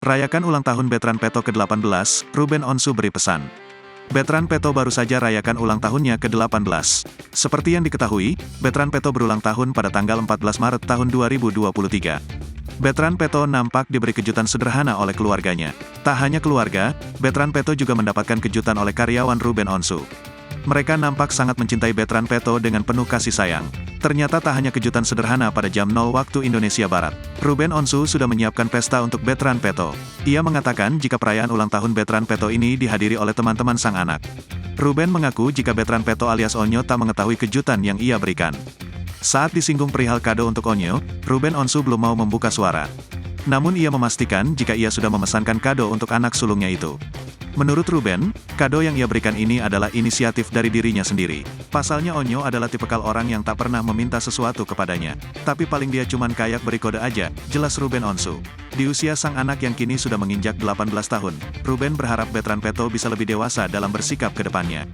Rayakan ulang tahun Bertrand Peto ke-18, Ruben Onsu beri pesan. Bertrand Peto baru saja rayakan ulang tahunnya ke-18. Seperti yang diketahui, Bertrand Peto berulang tahun pada tanggal 14 Maret tahun 2023. Bertrand Peto nampak diberi kejutan sederhana oleh keluarganya. Tak hanya keluarga, Bertrand Peto juga mendapatkan kejutan oleh karyawan Ruben Onsu. Mereka nampak sangat mencintai Bertrand Peto dengan penuh kasih sayang. Ternyata tak hanya kejutan sederhana pada jam 0 waktu Indonesia Barat. Ruben Onsu sudah menyiapkan pesta untuk Bertrand Peto. Ia mengatakan jika perayaan ulang tahun Bertrand Peto ini dihadiri oleh teman-teman sang anak. Ruben mengaku jika Bertrand Peto alias Onyo tak mengetahui kejutan yang ia berikan. Saat disinggung perihal kado untuk Onyo, Ruben Onsu belum mau membuka suara. Namun ia memastikan jika ia sudah memesankan kado untuk anak sulungnya itu. Menurut Ruben, kado yang ia berikan ini adalah inisiatif dari dirinya sendiri. Pasalnya Onyo adalah tipikal orang yang tak pernah meminta sesuatu kepadanya. Tapi paling dia cuman kayak beri kode aja, jelas Ruben Onsu. Di usia sang anak yang kini sudah menginjak 18 tahun, Ruben berharap Bertrand Peto bisa lebih dewasa dalam bersikap ke depannya.